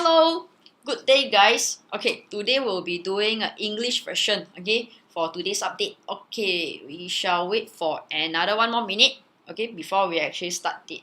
Hello, good day guys. Okay, today we'll be doing an English version, okay, for today's update. Okay, we shall wait for another 1 more minute, okay, before we actually start it.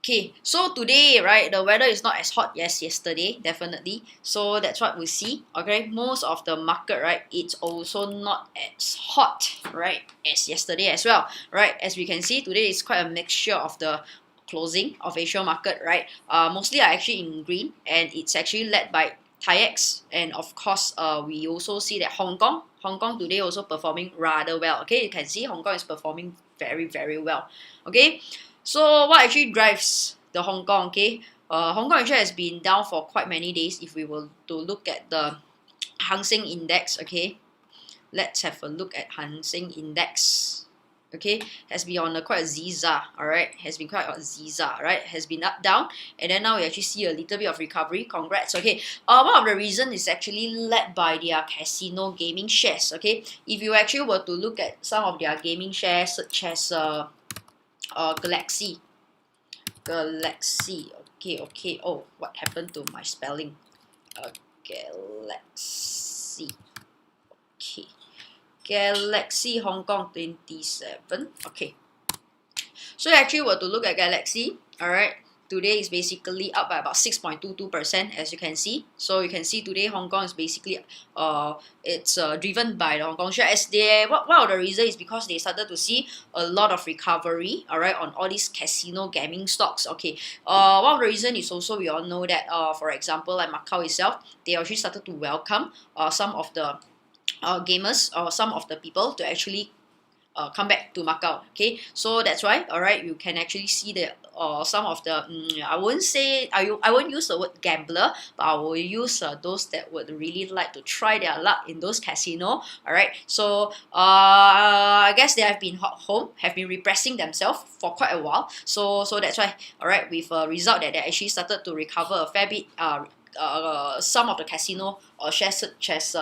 Okay, so today, right, the weather is not as hot as yesterday, definitely. So that's what we see, okay? Most of the market, right, it's also not as hot, right, as yesterday as well, right? As we can see, today is quite a mixture of the closing of Asia market, right? Mostly are actually in green, and it's actually led by TAIEX, and of course, we also see that Hong Kong today also performing rather well, okay? You can see Hong Kong is performing very, very well, okay? So what actually drives the Hong Kong? Okay, Hong Kong actually has been down for quite many days. If we were to look at the Hang Seng Index, okay, let's have a look at Hang Seng Index. Okay, has been on a quite a zigzag, all right, has been quite a zigzag, right, has been up down, and then now we actually see a little bit of recovery. Congrats. Okay, one of the reason is actually led by their casino gaming shares. Okay, if you actually were to look at some of their gaming shares, such as Galaxy. Okay. Oh, what happened to my spelling? Galaxy. Okay. Galaxy Hong Kong 27. Okay. So you actually were to look at Galaxy, alright, today is basically up by about 6.22%, as you can see. So you can see today Hong Kong is basically it's driven by the Hong Kong share. As they one of the reasons is because they started to see a lot of recovery, alright, on all these casino gaming stocks. Okay, one of the reasons is also we all know that for example, like Macau itself, they actually started to welcome some of the gamers or some of the people to actually come back to Macau. Okay, so that's why, all right, you can actually see that some of the I won't use the word gambler, but I will use those that would really like to try their luck in those casino. All right, so I guess they have been home, have been repressing themselves for quite a while. So that's why, all right, with a result that they actually started to recover a fair bit. Some of the casino shares such as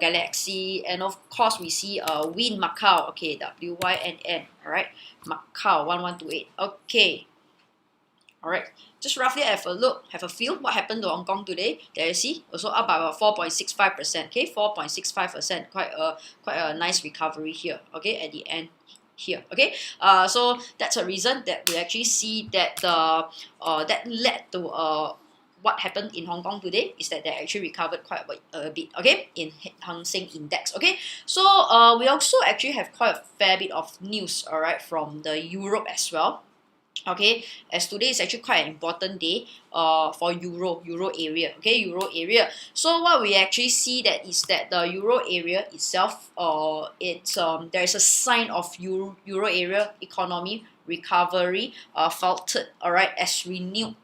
Galaxy, and of course we see Win Macau, okay, WYNN, alright, Macau 1128, okay, alright, just roughly have a look, have a feel what happened to Hong Kong today. There you see, also up by about 4.65%, okay, 4.65%, quite a nice recovery here, okay, at the end here, okay. So that's a reason that we actually see that that led to what happened in Hong Kong today is that they actually recovered quite a bit, okay, in Hang Seng Index, okay. So we also actually have quite a fair bit of news, all right, from the Europe as well. Okay, as today is actually quite an important day for euro area, okay, euro area. So what we actually see that is that the euro area itself, there is a sign of euro area economy recovery faltered, all right, as renewed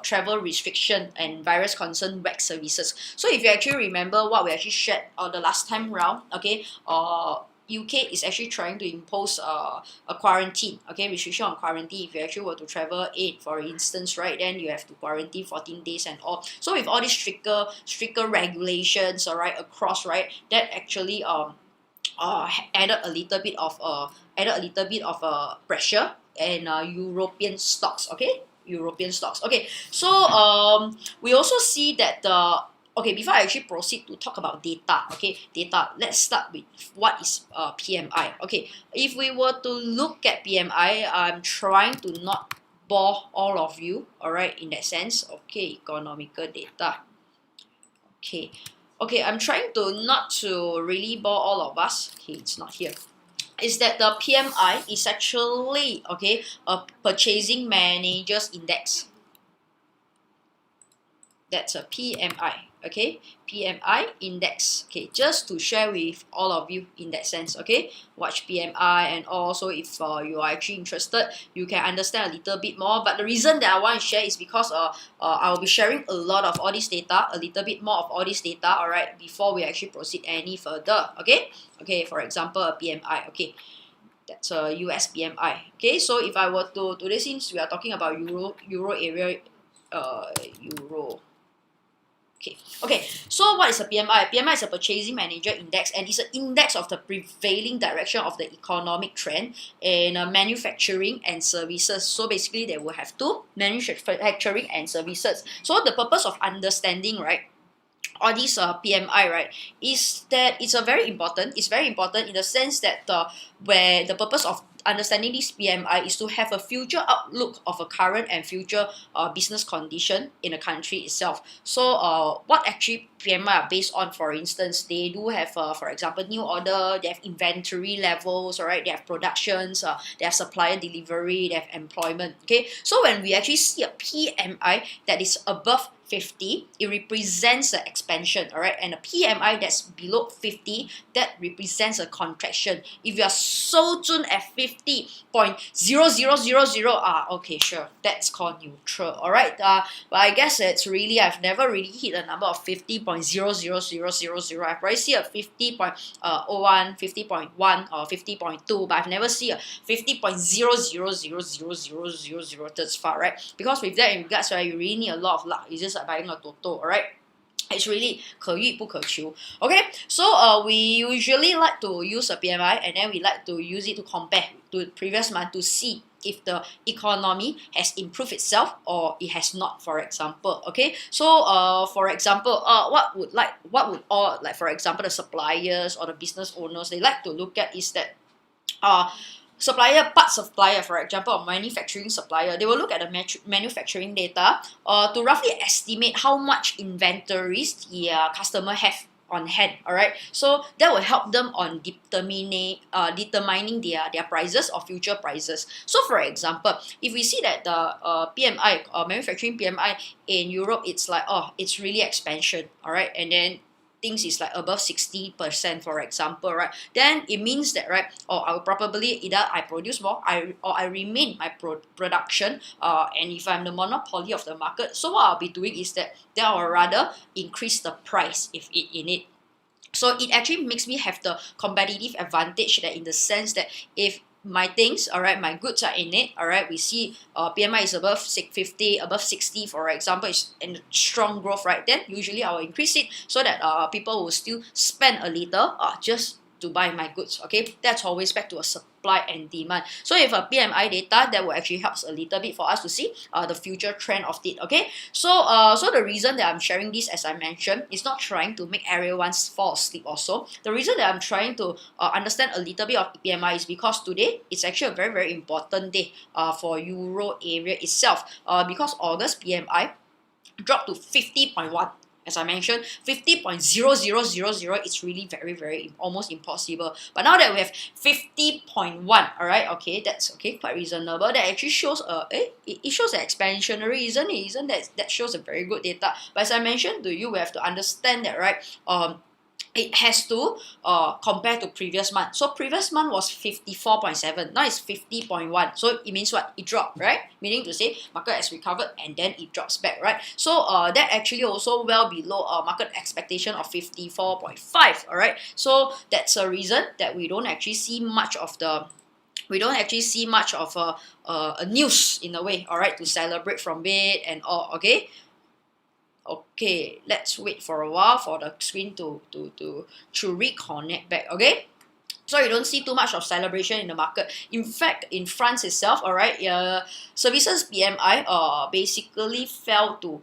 travel restriction and virus concern wax services. So if you actually remember what we actually shared the last time round, okay, UK is actually trying to impose a quarantine, okay, restriction on quarantine. If you actually were to travel in, for instance, right, then you have to quarantine 14 days and all. So with all these stricter regulations, all right, across, right, that actually added a little bit of pressure and European stocks, okay, European stocks. Okay, so we also see that the okay, before I actually proceed to talk about data, okay, let's start with what is PMI. Okay, if we were to look at PMI, I'm trying to not bore all of you, all right, in that sense. Okay, economical data. Okay, I'm trying to not to really bore all of us. Okay, it's not here. Is that the PMI is actually, okay, a purchasing managers index. That's a PMI, okay, PMI index. Okay, just to share with all of you in that sense, okay, watch PMI, and also if you are actually interested, you can understand a little bit more. But the reason that I want to share is because I will be sharing a lot of all this data, a little bit more of all this data, all right, before we actually proceed any further, okay. For example, a PMI, okay, that's a US PMI. Okay, so if I were to today, since we are talking about euro area, euro Okay. So what is a PMI? PMI is a Purchasing Manager Index, and it's an index of the prevailing direction of the economic trend in manufacturing and services. So basically, they will have two: manufacturing and services. So the purpose of understanding, right, all these PMI, right, is that it's very important in the sense that where the purpose of understanding this PMI is to have a future outlook of a current and future business condition in the country itself. So what actually PMI are based on, for instance, they do have for example, new order, they have inventory levels, all right, they have productions, they have supplier delivery, they have employment. Okay, so when we actually see a PMI that is above 50, it represents an expansion, all right, and a PMI that's below 50, that represents a contraction. If you are so tuned at 50.0000, okay, sure, that's called neutral, all right. But I guess it's really, I've never really hit a number of 50.00000. I probably see a 50.01, 50.1, or 50.2, but I've never seen a 50.000000. That's far, right? Because with that in regards, right, you really need a lot of luck. It's just like buying a toto, alright? It's really 可遇不可求. Okay, so we usually like to use a PMI, and then we like to use it to compare to the previous month to see if the economy has improved itself or it has not, for example. Okay, so for example, what would all, like, for example, the suppliers or the business owners, they like to look at is that parts supplier, for example, or manufacturing supplier, they will look at the manufacturing data to roughly estimate how much inventories the customer have on hand, all right? So that will help them on determining their prices or future prices. So for example, if we see that the PMI, manufacturing PMI in Europe, it's like, oh, it's really expansion, all right? And then things is like above 60%, for example, right? Then it means that, right, I will probably either I produce more, I remain my production, and if I'm the monopoly of the market, so what I'll be doing is that I will rather increase the price in it. So it actually makes me have the competitive advantage, that in the sense that if my things, all right, my goods are in it, all right, we see PMI is above 50, above 60, for example, is in strong growth, right? Then usually I will increase it so that people will still spend a little just to buy my goods. Okay, that's always back to a supply and demand. So if a PMI data, that will actually helps a little bit for us to see the future trend of it. Okay, so so the reason that I'm sharing this, as I mentioned, is not trying to make everyone fall asleep. Also, the reason that I'm trying to understand a little bit of PMI is because today it's actually a very, very important day for Euro area itself, because August PMI dropped to 50.1. As I mentioned, 50.0000 is really very, very almost impossible. But now that we have 50.1, all right, okay, that's okay, quite reasonable. That actually shows it shows an expansionary, isn't it? Isn't that shows a very good data? But as I mentioned to you, we have to understand that, right? It has to compare to previous month. So previous month was 54.7. Now it's 50.1. So it means what? It dropped, right? Meaning to say market has recovered and then it drops back, right? So that actually also well below market expectation of 54.5. All right. So that's a reason that we don't actually see much of a news in a way, all right, to celebrate from it and all. Okay. Okay, let's wait for a while for the screen to reconnect back. Okay, so you don't see too much of celebration in the market. In fact, in France itself, all right, services PMI basically fell to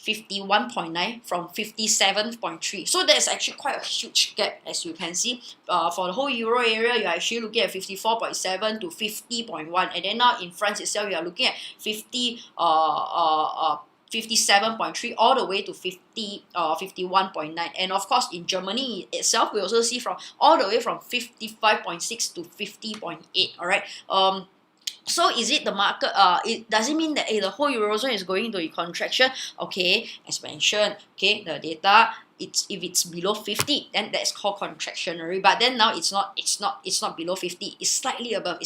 51.9 from 57.3. So that's actually quite a huge gap, as you can see. For the whole Euro area, you're actually looking at 54.7 to 50.1, and then now in France itself, you are looking at 57.3 all the way to 51.9. And of course, in Germany itself, we also see from all the way from 55.6 to 50.8. All right. So is it the market? It doesn't mean that the whole eurozone is going into a contraction. Okay, as mentioned, okay, the data, if it's below 50, then that's called contractionary. But then now it's not below 50. It's slightly above.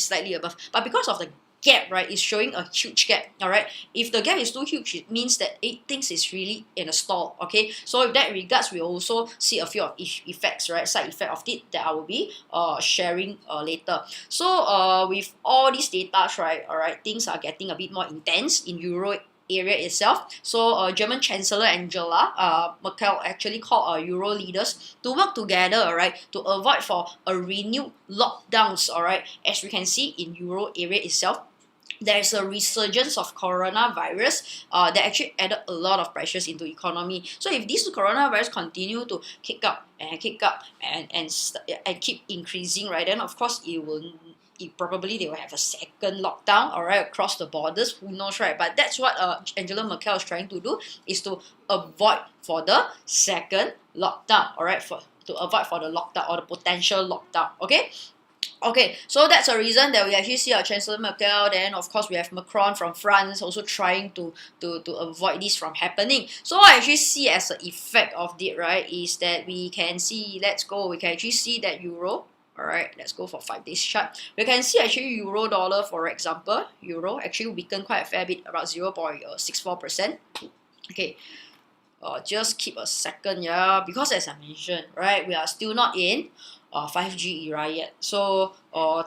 But because of the gap, right, is showing a huge gap. All right, if the gap is too huge, it means that things is really in a stall. Okay, so in that regards, we also see a few of effects, right, side effect of it, that I will be sharing later. So with all these data, right, all right, things are getting a bit more intense in Euro area itself. So German Chancellor Angela Merkel actually called Euro leaders to work together, alright, to avoid for a renewed lockdowns, alright. As we can see in Euro area itself, there's a resurgence of coronavirus that actually added a lot of pressures into economy. So if this coronavirus continue to kick up and keep increasing, right, then of course probably they will have a second lockdown, all right, across the borders. Who knows, right? But that's what Angela Merkel is trying to do, is to avoid for the second lockdown, all right, to avoid for the lockdown or the potential lockdown. Okay, so that's a reason that we actually see our Chancellor Merkel. Then of course we have Macron from France also trying to avoid this from happening. So what I actually see as an effect of it, right, is that we can see, we can actually see that euro. Alright, let's go for 5 days chart. We can see actually euro dollar, for example, euro actually weakened quite a fair bit, about 0.64%. Okay, just keep a second, yeah, because as I mentioned, right, we are still not in 5G era yet. So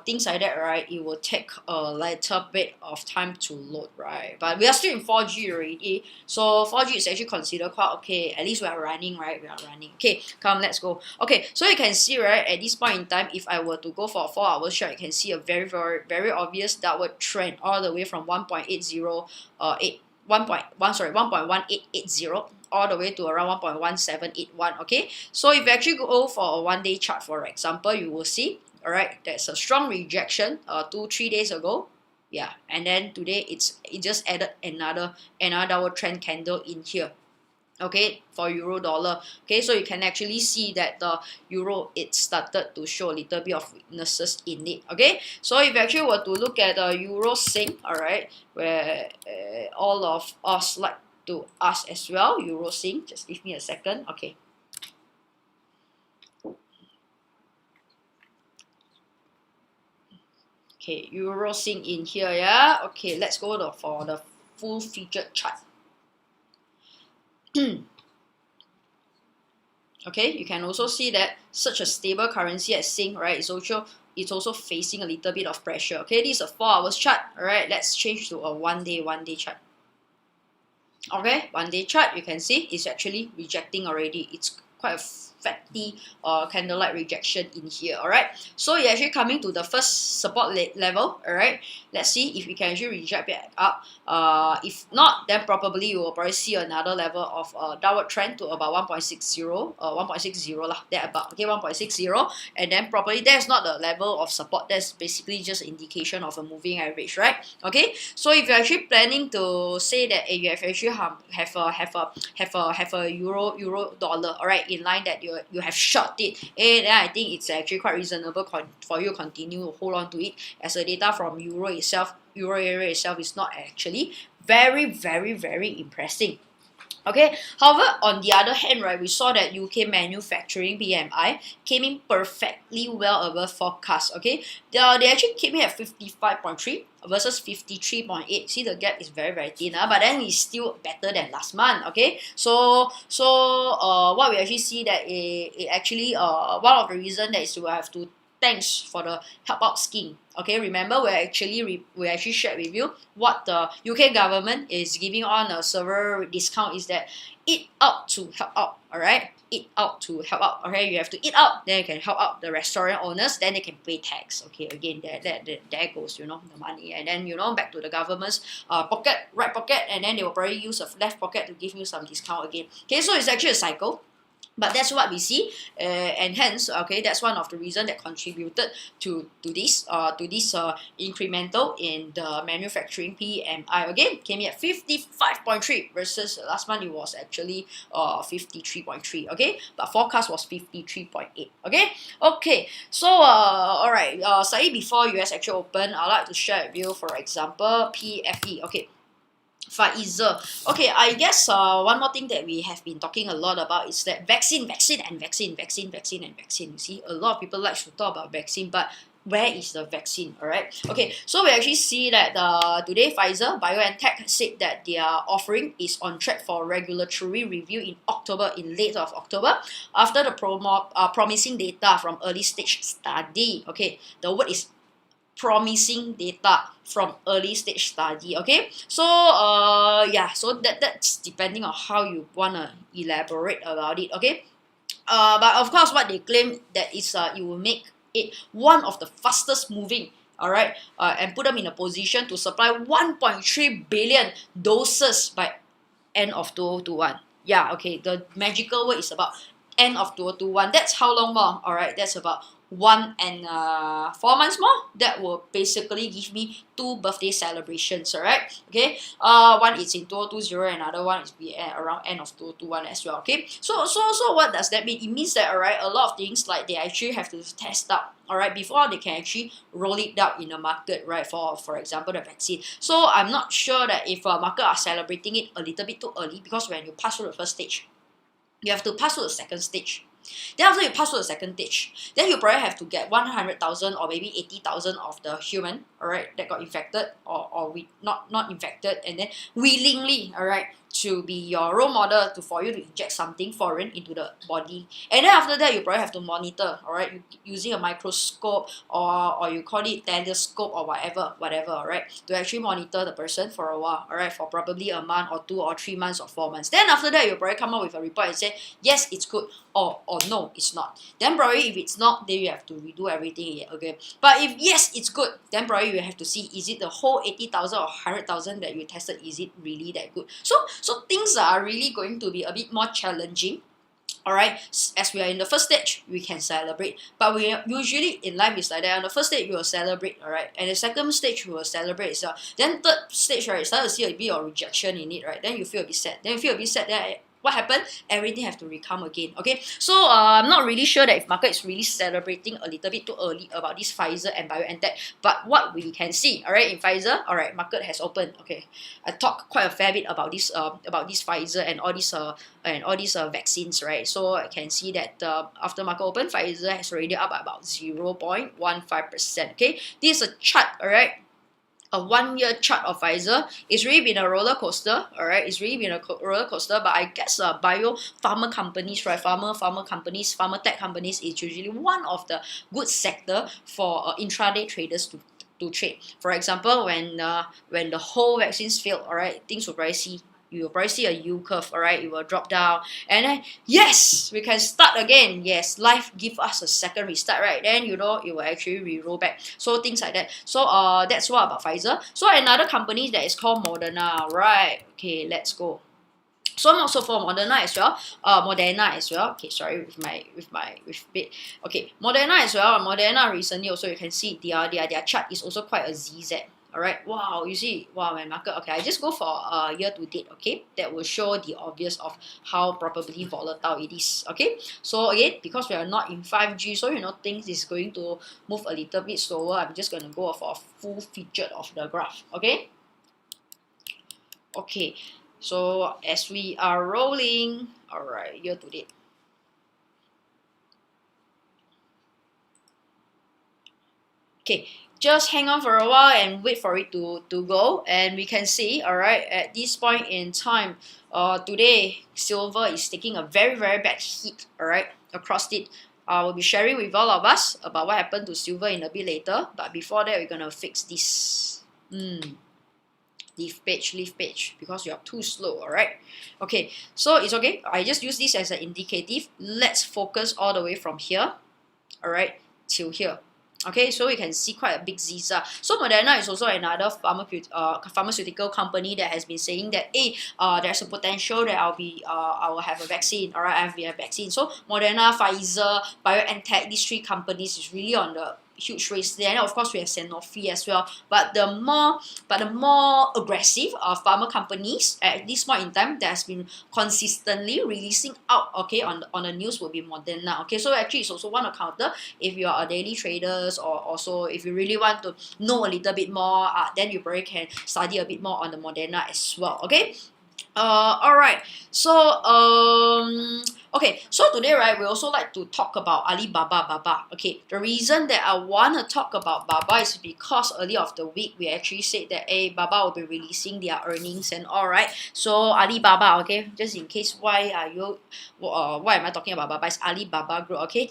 things like that, right, it will take a little bit of time to load, right? But we are still in 4G already. So 4G is actually considered quite okay. At least we are running, right? We are running. Okay, come, let's go. Okay, so you can see, right, at this point in time, if I were to go for a 4 hours chart, you can see a very, very, very obvious downward trend all the way from 1.1880 all the way to around 1.1781. Okay, so if you actually go for a 1 day chart, for example, you will see, all right, there's a strong rejection 2-3 days ago, yeah, and then today it just added another downward trend candle in here. Okay, for euro dollar. Okay, so you can actually see that the euro, it started to show a little bit of weaknesses in it. Okay, so if you actually were to look at the euro sync, all right, where all of us like to ask as well, euro sync, just give me a second. Okay, euro sync in here, yeah. Okay, let's go for the full featured chart. Okay, you can also see that such a stable currency as Sing, right, it's also facing a little bit of pressure. Okay, this is a 4 hours chart. All right, let's change to a 1 day chart. Okay, 1 day chart, you can see it's actually rejecting already. It's quite a fatty candlelight rejection in here. All right, so you're actually coming to the first support level. All right, let's see if we can actually reject back up. If not, then probably you will probably see another level of downward trend to about 1.60, 1.60 lah, there about. Okay, 1.60, and then probably that's not the level of support. That's basically just indication of a moving average, right? Okay, so if you're actually planning to say that you have actually have a euro dollar, all right, in line that you have short it, and then I think it's actually quite reasonable for you to continue to hold on to it, as the data from euro area itself is not actually very, very, very impressive. Okay, however, on the other hand, right, we saw that UK manufacturing PMI came in perfectly well above forecast. Okay, they actually came in at 55.3 versus 53.8. See, the gap is very, very thin, but then it's still better than last month. Okay, so what we actually see that it actually one of the reason that is to have to thanks for the help out scheme. Okay, remember we actually shared with you what the UK government is giving on a server discount is that eat out to help out. All right, eat out to help out. Okay, you have to eat out, then you can help out the restaurant owners, then they can pay tax. Okay, again, there goes, you know, the money, and then, you know, back to the government's right pocket, and then they will probably use a left pocket to give you some discount again. Okay, so it's actually a cycle. But that's what we see, and hence, okay, that's one of the reasons that contributed to this incremental in the manufacturing PMI. Again, came in at 55.3 versus last month it was actually 53.3. Okay, but forecast was 53.8. Okay. So all right. Slightly before US actually open, I'd like to share with you, for example, PFE. Okay. Pfizer. Okay, I guess one more thing that we have been talking a lot about is that vaccine. You see, a lot of people like to talk about vaccine, but where is the vaccine? All right. Okay, so we actually see that today Pfizer BioNTech said that their offering is on track for regulatory review in late of October, after the promising data from early stage study. Okay, the word is promising data from early stage study. Okay, so yeah, so that's depending on how you wanna elaborate about it. Okay, but of course, what they claim that is it will make it one of the fastest moving. All right, and put them in a position to supply 1.3 billion doses by end of 2021. Yeah, okay, the magical word is about end of 2021. That's how long more? All right, that's about 1 and 4 months more. That will basically give me 2 birthday celebrations. All right, okay. One is in 2020, another one is be around end of 2021 as well. Okay, so what does that mean? It means that, all right, a lot of things like they actually have to test out, all right, before they can actually roll it out in the market, right? For example, the vaccine. So I'm not sure that if market are celebrating it a little bit too early, because when you pass through the first stage, you have to pass through the second stage. Then after you pass through the second stage, then you probably have to get 100,000 or maybe 80,000 of the human, all right, that got infected or we not infected, and then willingly, all right, to be your role model for you to inject something foreign into the body. And then after that, you probably have to monitor, all right, using a microscope or you call it telescope or whatever, all right, to actually monitor the person for a while, all right, for probably a month or 2 or 3 months or 4 months. Then after that, you probably come up with a report and say, yes, it's good, or no, it's not. Then probably if it's not, then you have to redo everything again, okay? But if yes, it's good, then probably you have to see, is it the whole 80,000 or 100,000 that you tested, is it really that good? So things are really going to be a bit more challenging. All right, as we are in the first stage, we can celebrate, but we usually in life is like that. On the first stage, you will celebrate, all right, and the second stage, you will celebrate. So then third stage, right, start to see a bit of rejection in it, right? Then you feel a bit sad. Then what happened? Everything have to recome again. Okay, so I'm not really sure that if market is really celebrating a little bit too early about this Pfizer and BioNTech. But what we can see, all right, in Pfizer, all right, market has opened. Okay, I talked quite a fair bit about this Pfizer and all these vaccines, right? So I can see that after market open, Pfizer has already up by about 0.15%. Okay, this is a chart, all right. A 1 year chart of Pfizer. It's really been a roller coaster, all right. It's really been a roller coaster, but I guess pharma companies, right? Pharma tech companies is usually one of the good sector for intraday traders to trade. For example, when the whole vaccines failed, all right, things will probably see. You will probably see a U curve, all right? It will drop down, and then yes, we can start again. Yes, life give us a second restart, right? Then it will actually re-roll back. So things like that. So that's what about Pfizer. So another company that is called Moderna, right? Okay, let's go. So also for Moderna as well. Okay, sorry with bit. Okay, Moderna as well. Moderna recently also, you can see their chart is also quite a zigzag. All right, wow, you see, wow, my market. Okay, I just go for year to date. Okay, that will show the obvious of how probably volatile it is. Okay, so again, because we are not in 5G, so things is going to move a little bit slower. I'm just going to go for a full feature of the graph. Okay. Okay, so as we are rolling, all right, year to date. Okay, just hang on for a while and wait for it to go, and we can see, all right, at this point in time, today silver is taking a very bad hit, all right, across it. I will be sharing with all of us about what happened to silver in a bit later, but before that, we're gonna fix this. Leaf page, because you are too slow, all right? Okay, so it's okay. I just use this as an indicative. Let's focus all the way from here, all right, till here. Okay, so you can see quite a big zigzag. So Moderna is also another pharmaceutical company that has been saying that, hey, there's a potential that I will have a vaccine. All right, I have a vaccine. So Moderna, Pfizer, BioNTech, these 3 companies is really on the huge race there. And of course, we have Sanofi as well. But the more aggressive pharma companies at this point in time that has been consistently releasing out, okay, on the news will be Moderna. Okay, so actually it's also one to counter if you are a daily traders, or also if you really want to know a little bit more, then you probably can study a bit more on the Moderna as well. Okay. All right. So okay, so today, right, we also like to talk about Alibaba. Okay, the reason that I want to talk about Baba is because early of the week, we actually said that, hey, Baba will be releasing their earnings and all, right? So Alibaba, okay, just in case, why am I talking about Baba? It's Alibaba Group, okay?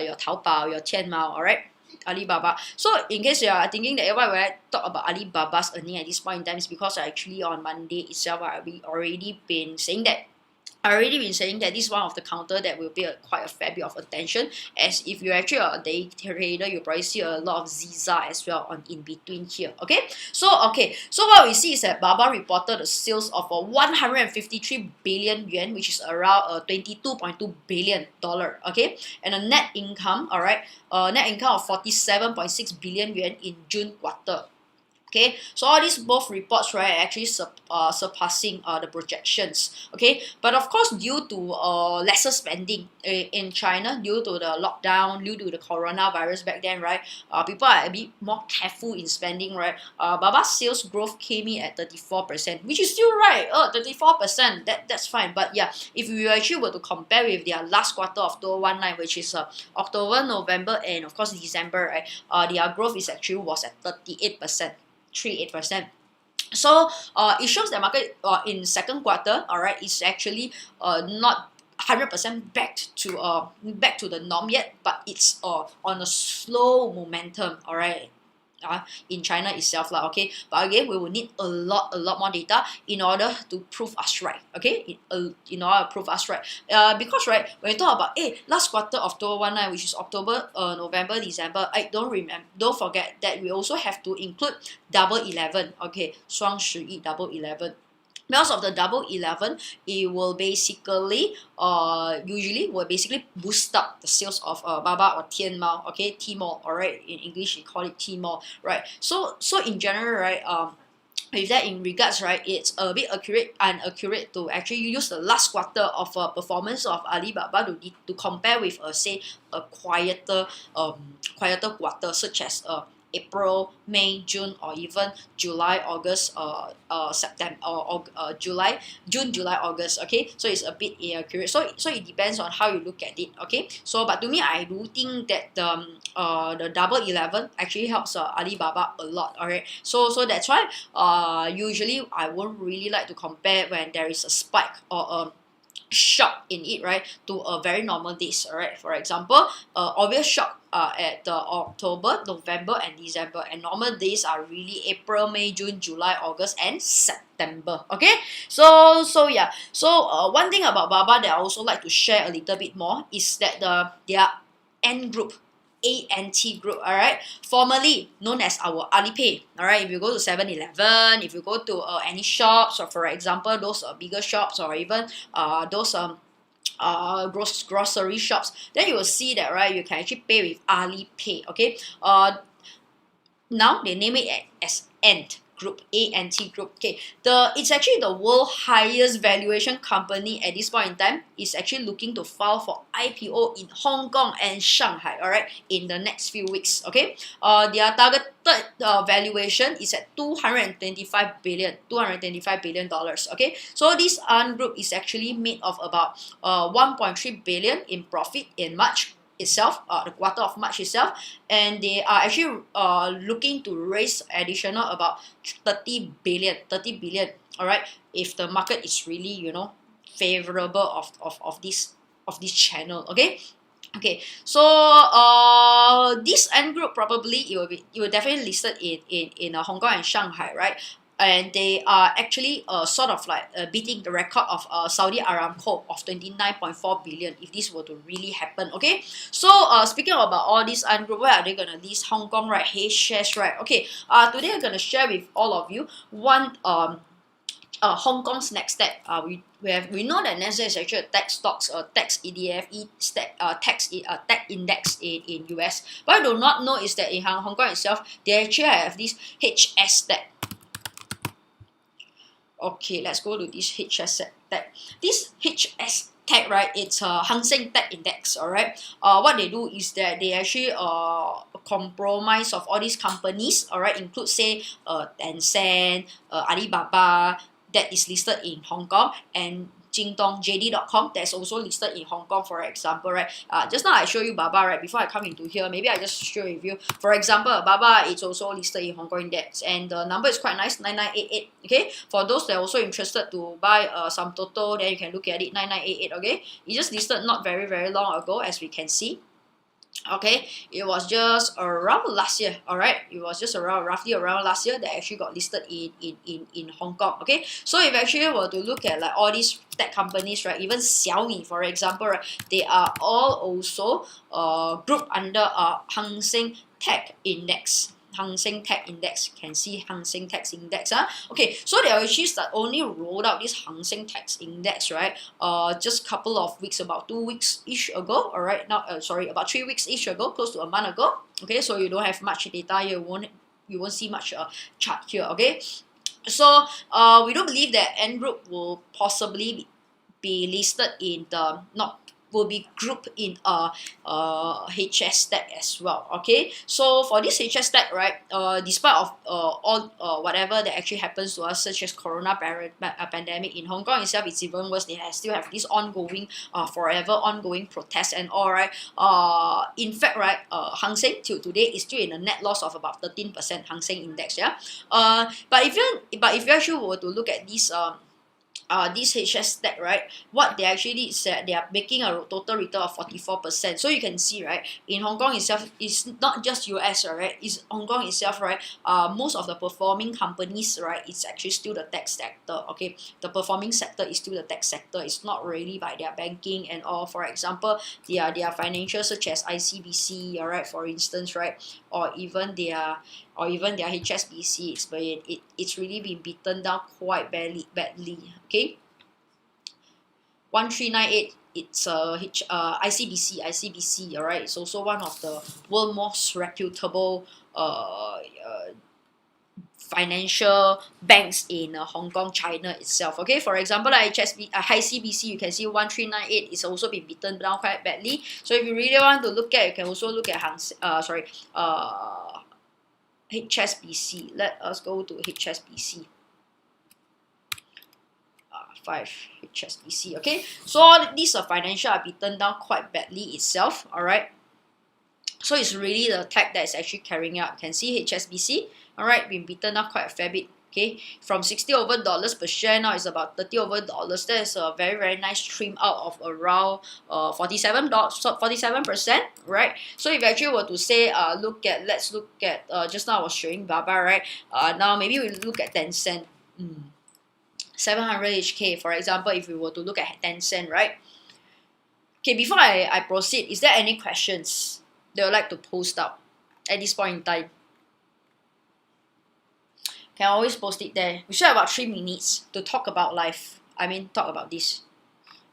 Your Taobao, your Tianmao, all right? Alibaba. So in case you are thinking that why would I talk about Alibaba's earning at this point in time, is because actually on Monday itself we already been saying that. This is one of the counter that will pay quite a fair bit of attention, as if you're actually a day trader, you probably see a lot of Ziza as well on in between here. So what we see is that Baba reported a sales of 153 billion yuan, which is around $22.2 billion. And a net income, net income of 47.6 billion yuan in June quarter. So all these both reports, right, actually surpassing the projections. But of course, due to lesser spending in China, due to the lockdown, due to the coronavirus back then, right, people are a bit more careful in spending, right. Baba's sales growth came in at 34%, which is still right. 34%, that's fine. But yeah, if you actually were to compare with their last quarter of 2019, which is October, November, and of course December, right, their growth was at 38%. 38%. So it shows that market in second quarter, is actually not 100% back to the norm yet, but it's on a slow momentum, in China itself, but again, we will need a lot more data in order to prove us right, in order to prove us right, because right, when you talk about last quarter of 2019, which is October, November, December, don't forget that we also have to include Double 11, 双十一 Double 11. Because of the Double 11, it will basically usually will basically boost up the sales of Baba or Tianmao, Tmall, alright, in English we call it Tmall, right. So in general, right, with that in regards, right, it's a bit inaccurate to actually use the last quarter of performance of Alibaba to compare with say a quieter quarter, such as April, May, June, or even July, August, September, or June, July, August. So it's a bit inaccurate. So it depends on how you look at it. So but to me, I do think that the Double 11 actually helps Alibaba a lot. Alright. So that's why usually I won't really like to compare when there is a spike or a shock in it, right, to a very normal days. Alright. For example, obvious shock at October, November, and December, and normal days are really April, May, June, July, August, and September. So yeah. So one thing about Baba that I also like to share a little bit more is that their N group, ANT group, formerly known as our Alipay, if you go to 7-Eleven, if you go to any shops, or for example those bigger shops, or even those grocery shops, then you will see that, right, you can actually pay with Alipay. Now they name it as ANT Group, ANT Group. It's actually the world highest valuation company at this point in time. Is actually looking to file for IPO in Hong Kong and Shanghai, in the next few weeks. Their targeted valuation is at $225 billion. So this Ant Group is actually made of about 1.3 billion in profit in March itself, the quarter of March itself, and they are actually looking to raise additional about 30 billion. If the market is really favorable of this channel. So this Ant Group probably it will definitely listed in Hong Kong and Shanghai, right? And they are actually sort of like beating the record of Saudi Aramco of 29.4 billion, if this were to really happen. So speaking about all these Ant Group, where are they gonna list? Hong Kong, right? Hey shares, right? Today I'm gonna share with all of you one Hong Kong's Nasdaq. We know that Nasdaq is actually a tech stocks, tax EDF, tech index in US. What I do not know is that in Hong Kong itself, they actually have this HS tech. Let's go to this HS tech. This HS tech, right, it's a Hang Seng Tech Index. What they do is that they actually compromise of all these companies. Include say Tencent, Alibaba, that is listed in Hong Kong, and Jingdong JD.com that's also listed in Hong Kong, for example, right? Just now I show you Baba, right? Before I come into here, maybe I just share with you. For example, Baba is also listed in Hong Kong Index, and the number is quite nice, 9988. For those that are also interested to buy some Toto, then you can look at it, 9988. It just listed not very long ago, as we can see. Okay, it was just around last year. All right, it was just roughly around last year that actually got listed in Hong Kong. Okay, so if actually were to look at like all these tech companies, right, even Xiaomi for example, right, they are all also grouped under Hang Seng Tech Index. Hang Seng Tech Index, can see Hang Seng Tech Index. Okay, so they actually only rolled out this Hang Seng Tech Index, right? Just couple of weeks, about 2 weeks ish ago. All right, now sorry, about 3 weeks ish ago, close to a month ago. Okay, so you don't have much data here. You won't see much chart here. Okay, so we don't believe that N Group will possibly be listed in the not will be grouped in HS stack as well. Okay, so for this HS stack, right, despite of all whatever that actually happens to us, such as pandemic in Hong Kong itself, it's even worse. They still have this ongoing forever ongoing protest and all, right. In fact, right, Hang Seng till today is still in a net loss of about 13%. Hang Seng index, yeah. But if you actually were to look at this HS stack, right, what they actually did is that they are making a total return of 44%. So you can see, right, in Hong Kong itself, it's not just US, right, it's Hong Kong itself, right, most of the performing companies, right, it's actually still the tech sector. Okay, the performing sector is still the tech sector. It's not really by their banking and all. For example, their financial such as ICBC, all right, for instance, right, or even their HSBC, it's really been beaten down quite badly. Okay, 1398. It's ICBC. All right, it's also one of the world most reputable financial banks in Hong Kong, China itself. Okay, for example, like ICBC, you can see 1398 is also been beaten down quite badly. So if you really want to look at, you can also look at HSBC. Let us go to HSBC. 5 HSBC. Okay, so all these financial are beaten down quite badly itself. All right, so it's really the tech that is actually carrying out. You can see HSBC, all right, been beaten down quite a fair bit. Okay, from $60 over per share, now it's about $30 over. That is a very nice trim out of around 47%, right? So if actually were to say let's look at just now I was showing Baba, right? Now maybe we look at Tencent. 700 HK, for example, if we were to look at Tencent, right? Okay, before I proceed, is there any questions they would like to post up at this point in time? Can always post it there. We still have about 3 minutes to talk about life. Talk about this.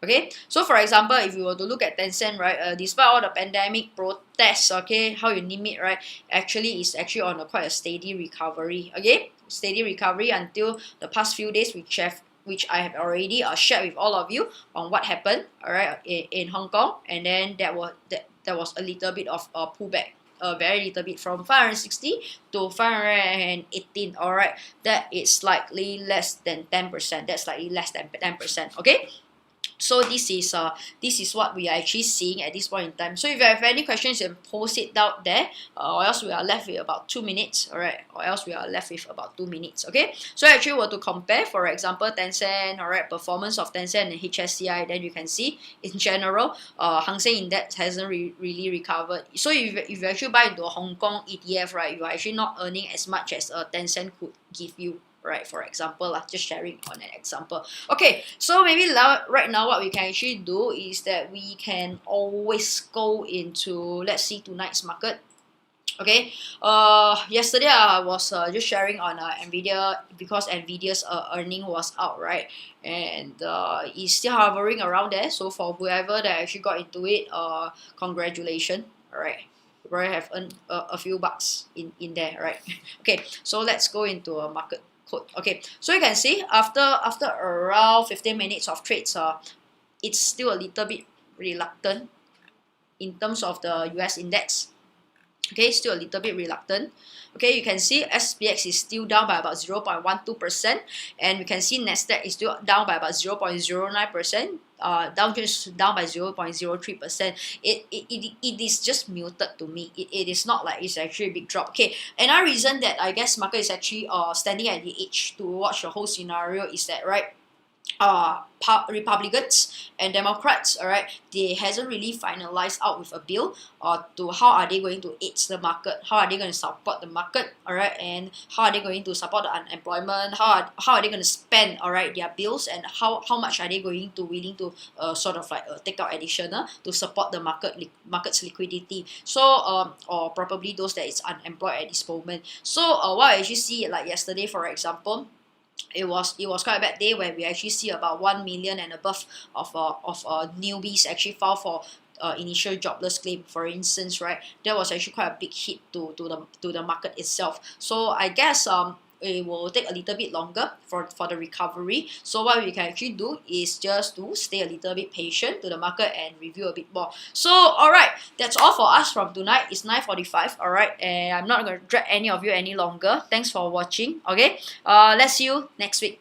Okay, so for example, if you were to look at Tencent, right, despite all the pandemic protests, okay, how you name it, right, actually is actually on quite a steady recovery. Okay, steady recovery until the past few days, which I have already shared with all of you on what happened, all right, in Hong Kong, and then that was a little bit of a pullback. Very little bit from 560 to 518. All right, that is slightly less than 10%. That's slightly less than 10%. Okay. So this is what we are actually seeing at this point in time. So if you have any questions, you can post it down there, or else we are left with about 2 minutes. All right, Okay, so actually, were to compare, for example, Tencent, all right, performance of Tencent and HSCI, then you can see in general, Hang Seng Index hasn't really recovered. So if you actually buy into a Hong Kong ETF, right, you are actually not earning as much as Tencent could give you. Right, for example, just sharing on an example. Okay, so maybe right now what we can actually do is that we can always go into, let's see, tonight's market. Okay, yesterday I was just sharing on Nvidia, because Nvidia's earning was out, right, and it's still hovering around there. So for whoever that actually got into it, congratulations. All right, you probably have earned a few bucks in there, right? Okay, so let's go into a market. Okay, so you can see after around 15 minutes of trades, it's still a little bit reluctant in terms of the US index. Okay, still a little bit reluctant. Okay, you can see SPX is still down by about 0.12%, and you can see Nasdaq is still down by about 0.09%. Dow Jones down by 0.03%. It is just muted to me. It is not like it's actually a big drop. Okay, another reason that I guess market is actually standing at the edge to watch the whole scenario is that, right, Republicans and Democrats, all right, they hasn't really finalized out with a bill or to how are they going to aid the market, how are they going to support the market, all right, and how are they going to support the unemployment, how are they going to spend, all right, their bills, and how much are they going to willing to sort of like take out additional to support the market's liquidity. So or probably those that is unemployed at this moment. So what I actually see like yesterday, for example, it was quite a bad day where we actually see about 1 million and above of newbies actually file for initial jobless claim, for instance, right? That was actually quite a big hit to the market itself. So I guess it will take a little bit longer for the recovery. So what we can actually do is just to stay a little bit patient to the market and review a bit more. So all right, that's all for us from tonight. It's 9:45. All right, and I'm not going to drag any of you any longer. Thanks for watching. Okay, let's see you next week.